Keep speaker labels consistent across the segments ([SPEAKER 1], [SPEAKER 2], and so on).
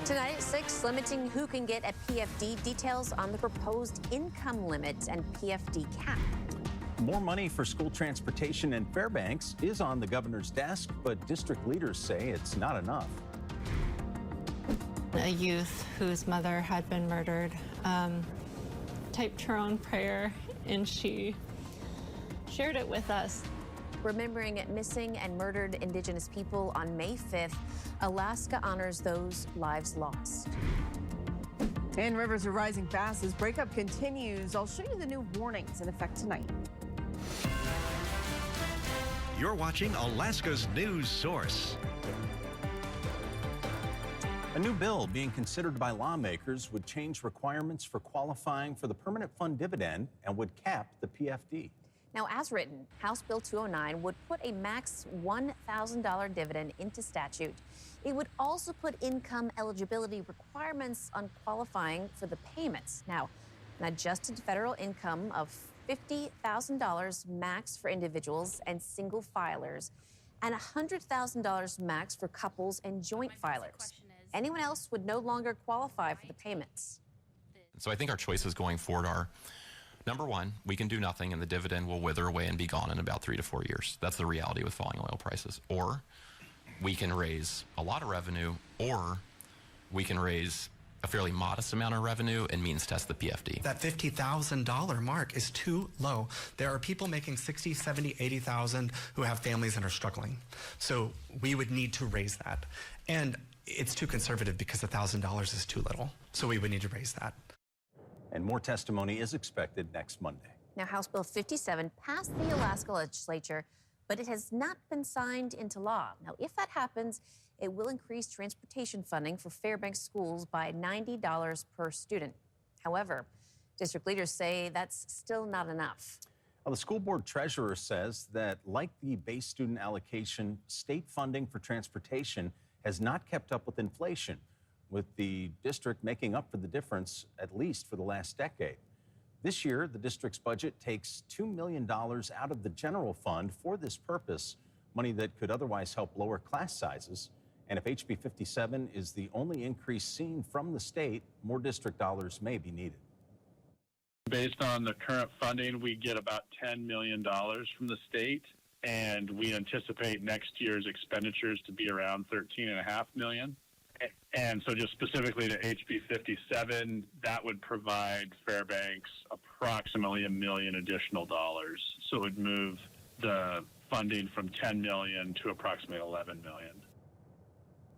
[SPEAKER 1] Tonight at 6, limiting who can get a PFD. Details on the proposed income limit and PFD cap.
[SPEAKER 2] More money for school transportation in Fairbanks is on the governor's desk, but district leaders say it's not enough.
[SPEAKER 3] A youth whose mother had been murdered typed her own prayer, and she shared it with us.
[SPEAKER 1] Remembering missing and murdered Indigenous people on May 5th, Alaska honors those lives lost.
[SPEAKER 4] And rivers are rising fast as breakup continues. I'll show you the new warnings in effect tonight.
[SPEAKER 5] You're watching Alaska's news source.
[SPEAKER 2] A new bill being considered by lawmakers would change requirements for qualifying for the permanent fund dividend and would cap the PFD.
[SPEAKER 1] Now, as written, House Bill 209 would put a max $1,000 dividend into statute. It would also put income eligibility requirements on qualifying for the payments. Now, an adjusted federal income of $50,000 max for individuals and single filers, and $100,000 max for couples and joint filers. Anyone else would no longer qualify for the payments.
[SPEAKER 6] So I think our choices going forward are, number one, we can do nothing and the dividend will wither away and be gone in about 3 to 4 years. That's the reality with falling oil prices. Or we can raise a lot of revenue, or we can raise a fairly modest amount of revenue and means test the PFD.
[SPEAKER 7] That $50,000 mark is too low. There are people making 60, 70, 80,000 who have families and are struggling. So we would need to raise that. And it's too conservative because $1,000 is too little. So we would need to raise that.
[SPEAKER 2] And more testimony is expected next Monday.
[SPEAKER 1] Now, House Bill 57 passed the Alaska legislature, but it has not been signed into law. Now, if that happens, it will increase transportation funding for Fairbanks schools by $90 per student. However, district leaders say that's still not enough.
[SPEAKER 2] Well, the school board treasurer says that, like the base student allocation, state funding for transportation has not kept up with inflation, with the district making up for the difference, at least for the last decade. This year, the district's budget takes $2 million out of the general fund for this purpose, money that could otherwise help lower class sizes. And if HB 57 is the only increase seen from the state, more district dollars may be needed.
[SPEAKER 8] Based on the current funding, we get about $10 million from the state, and we anticipate next year's expenditures to be around $13.5 million. And so just specifically to HB 57, that would provide Fairbanks approximately $1 million additional dollars. So it would move the funding from $10 million to approximately $11 million.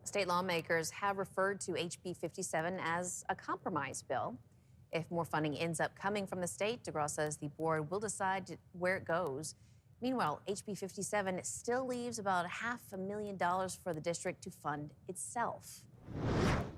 [SPEAKER 1] State lawmakers have referred to HB 57 as a compromise bill. If more funding ends up coming from the state, DeGraw says the board will decide where it goes. Meanwhile, HB 57 still leaves about $500,000 for the district to fund itself.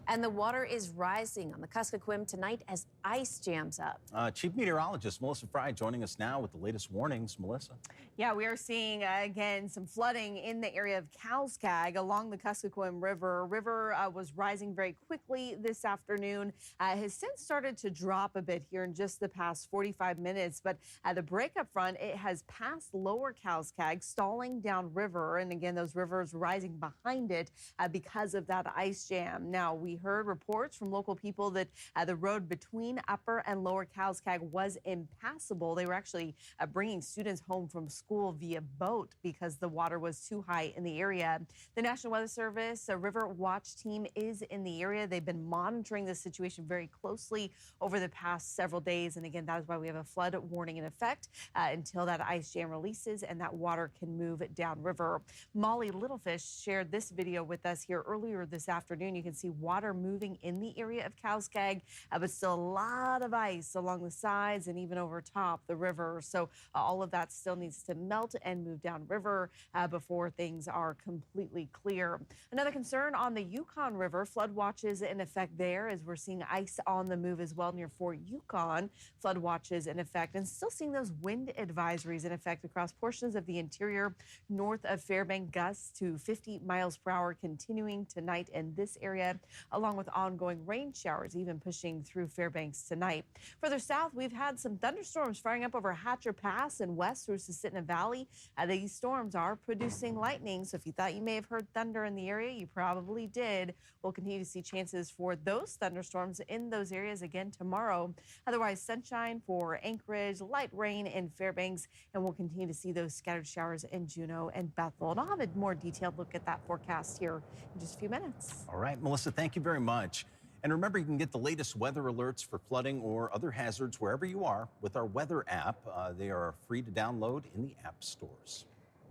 [SPEAKER 1] And the water is rising on the Kuskokwim tonight as ice jams up.
[SPEAKER 2] Chief Meteorologist Melissa Fry joining us now with the latest warnings. Melissa.
[SPEAKER 4] Yeah, we are seeing, again, some flooding in the area of Calskag along the Kuskokwim River. River was rising very quickly this afternoon. Has since started to drop a bit here in just the past 45 minutes. But the breakup front, it has passed lower Calskag, stalling downriver. And again, those rivers rising behind it because of that ice jam. Now, we heard reports from local people that the road between upper and lower Calskag was impassable. They were actually bringing students home from school via boat because the water was too high in the area. The National Weather Service, a River Watch team, is in the area. They've been monitoring the situation very closely over the past several days. And again, that is why we have a flood warning in effect until that ice jam releases and that water can move downriver. Molly Littlefish shared this video with us here earlier this afternoon. You can see water moving in the area of Calskag, but still a lot of ice along the sides and even over top the river. So all of that still needs to melt and move downriver before things are completely clear. Another concern on the Yukon River, flood watches in effect there as we're seeing ice on the move as well near Fort Yukon. Flood watches in effect and still seeing those wind advisories in effect across portions of the interior north of Fairbanks. Gusts to 50 miles per hour continuing tonight in this area. along with ongoing rain showers, even pushing through Fairbanks tonight. Further south, we've had some thunderstorms firing up over Hatcher Pass and west through Susitna Valley. These storms are producing lightning, so if you thought you may have heard thunder in the area, you probably did. We'll continue to see chances for those thunderstorms in those areas again tomorrow. Otherwise, sunshine for Anchorage, light rain in Fairbanks, and we'll continue to see those scattered showers in Juneau and Bethel. And I'll have a more detailed look at that forecast here in just a few minutes.
[SPEAKER 2] All right, Melissa, thank you very much. And remember, you can get the latest weather alerts for flooding or other hazards wherever you are with our weather app. They are free to download in the app stores.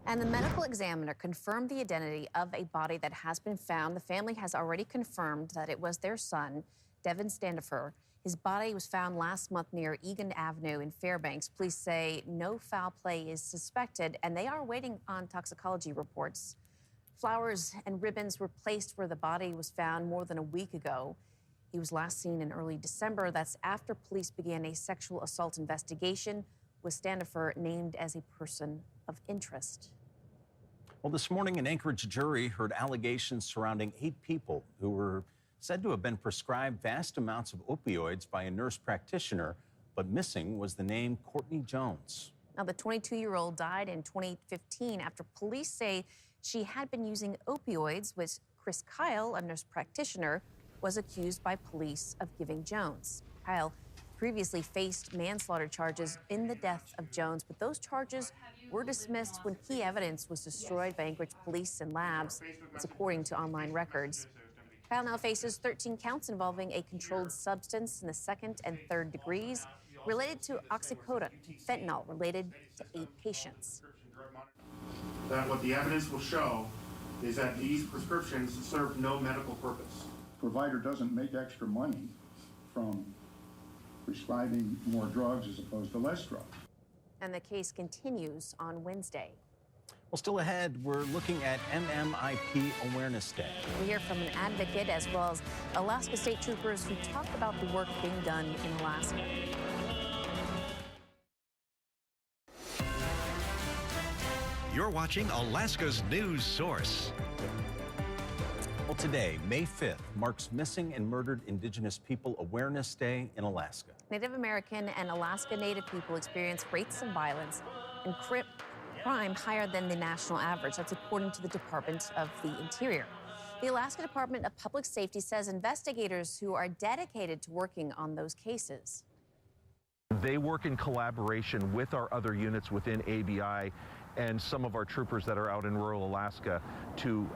[SPEAKER 1] And the medical examiner confirmed the identity of a body that has been found. The family has already confirmed that it was their son, Devin Standifer. His body was found last month near Egan Avenue in Fairbanks. Police say no foul play is suspected, and they are waiting on toxicology reports. Flowers and ribbons were placed where the body was found more than a week ago. He was last seen in early December. That's after police began a sexual assault investigation, with Standifer named as a person of interest.
[SPEAKER 2] Well, this morning, an Anchorage jury heard allegations surrounding 8 people who were said to have been prescribed vast amounts of opioids by a nurse practitioner, but missing was the name Courtney Jones.
[SPEAKER 1] Now, the 22-year-old died in 2015 after police say she had been using opioids, which Chris Kyle, a nurse practitioner, was accused by police of giving Jones. Kyle previously faced manslaughter charges in the death of Jones, but those charges were dismissed when key evidence was destroyed by Anchorage police and labs. It's according to online records. Kyle now faces 13 counts involving a controlled substance in the 2nd and 3rd degrees related to oxycodone, fentanyl related to 8 patients.
[SPEAKER 9] That what the evidence will show is that these prescriptions serve no medical purpose.
[SPEAKER 10] Provider doesn't make extra money from prescribing more drugs as opposed to less drugs.
[SPEAKER 1] And the case continues on Wednesday.
[SPEAKER 2] Well, still ahead, we're looking at MMIP Awareness Day.
[SPEAKER 1] We hear from an advocate as well as Alaska State Troopers who talked about the work being done in Alaska.
[SPEAKER 5] You're watching Alaska's news source.
[SPEAKER 2] Well, today, May 5th, marks Missing and Murdered Indigenous People Awareness Day in Alaska.
[SPEAKER 1] Native American and Alaska Native people experience rates of violence and crime higher than the national average. That's according to the Department of the Interior. The Alaska Department of Public Safety says investigators who are dedicated to working on those cases.
[SPEAKER 11] They work in collaboration with our other units within ABI and some of our troopers that are out in rural Alaska to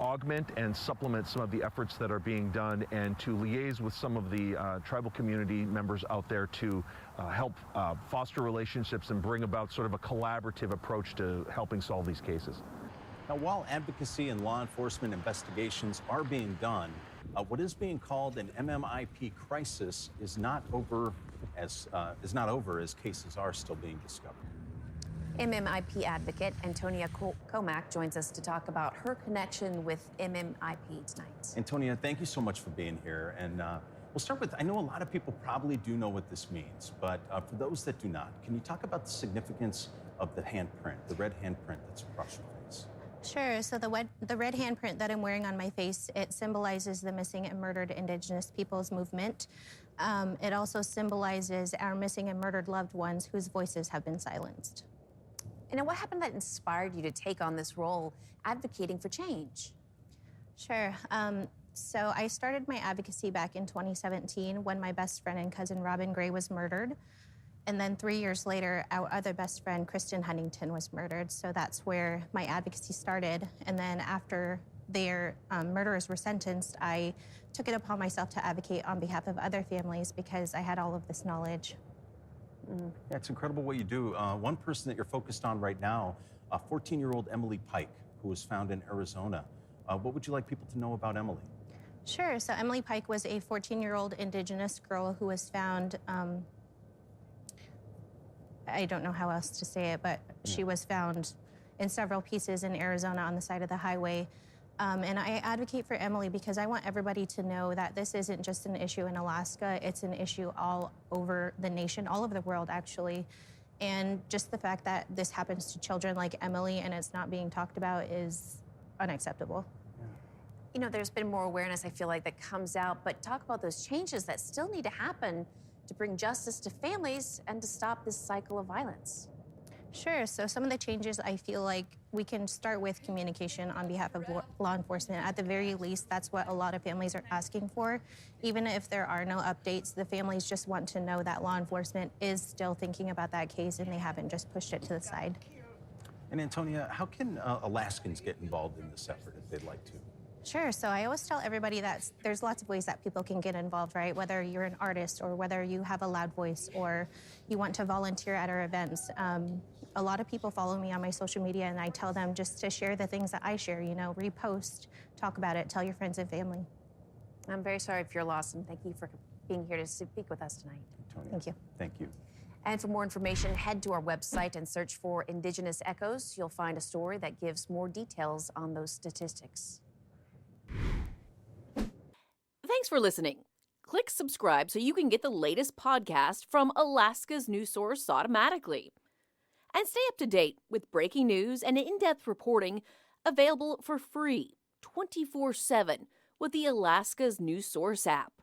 [SPEAKER 11] augment and supplement some of the efforts that are being done and to liaise with some of the tribal community members out there to help foster relationships and bring about sort of a collaborative approach to helping solve these cases.
[SPEAKER 2] Now, while advocacy and law enforcement investigations are being done, what is being called an MMIP crisis is not over as cases are still being discovered.
[SPEAKER 1] MMIP advocate Antonia Comack joins us to talk about her connection with MMIP tonight.
[SPEAKER 2] Antonia, thank you so much for being here. And we'll start with, I know a lot of people probably do know what this means, but for those that do not, can you talk about the significance of the handprint, the red handprint that's across your face?
[SPEAKER 12] Sure. So the red handprint that I'm wearing on my face, it symbolizes the missing and murdered Indigenous peoples movement. It also symbolizes our missing and murdered loved ones whose voices have been silenced.
[SPEAKER 1] And what happened that inspired you to take on this role advocating for change?
[SPEAKER 12] Sure. So I started my advocacy back in 2017 when my best friend and cousin Robin Gray was murdered. And then 3 years later, our other best friend, Kristen Huntington, was murdered. So that's where my advocacy started. And then after their murderers were sentenced, I took it upon myself to advocate on behalf of other families because I had all of this knowledge.
[SPEAKER 2] Yeah, it's incredible what you do. One person that you're focused on right now, 14-year-old Emily Pike, who was found in Arizona. What would you like people to know about Emily?
[SPEAKER 12] Sure. So Emily Pike was a 14-year-old Indigenous girl who was found, I don't know how else to say it, but she was found in several pieces in Arizona on the side of the highway. And I advocate for Emily because I want everybody to know that this isn't just an issue in Alaska, it's an issue all over the nation, all over the world, actually. And just the fact that this happens to children like Emily and it's not being talked about is unacceptable.
[SPEAKER 1] You know, there's been more awareness, I feel like, that comes out, but talk about those changes that still need to happen to bring justice to families and to stop this cycle of violence.
[SPEAKER 12] Sure. So some of the changes, I feel like we can start with communication on behalf of law enforcement. At the very least, that's what a lot of families are asking for. Even if there are no updates, the families just want to know that law enforcement is still thinking about that case and they haven't just pushed it to the side.
[SPEAKER 2] And Antonia, how can Alaskans get involved in this effort if they'd like to?
[SPEAKER 12] Sure. So I always tell everybody that there's lots of ways that people can get involved, right? Whether you're an artist or whether you have a loud voice or you want to volunteer at our events. A lot of people follow me on my social media and I tell them just to share the things that I share, you know, repost, talk about it, tell your friends and family.
[SPEAKER 1] I'm very sorry for your loss, and thank you for being here to speak with us tonight.
[SPEAKER 2] Antonia,
[SPEAKER 12] Thank you.
[SPEAKER 2] Thank you.
[SPEAKER 1] And for more information, head to our website and search for Indigenous Echoes. You'll find a story that gives more details on those statistics.
[SPEAKER 13] Thanks for listening. Click subscribe so you can get the latest podcast from Alaska's news source automatically. And stay up to date with breaking news and in-depth reporting available for free 24/7 with the Alaska's news source app.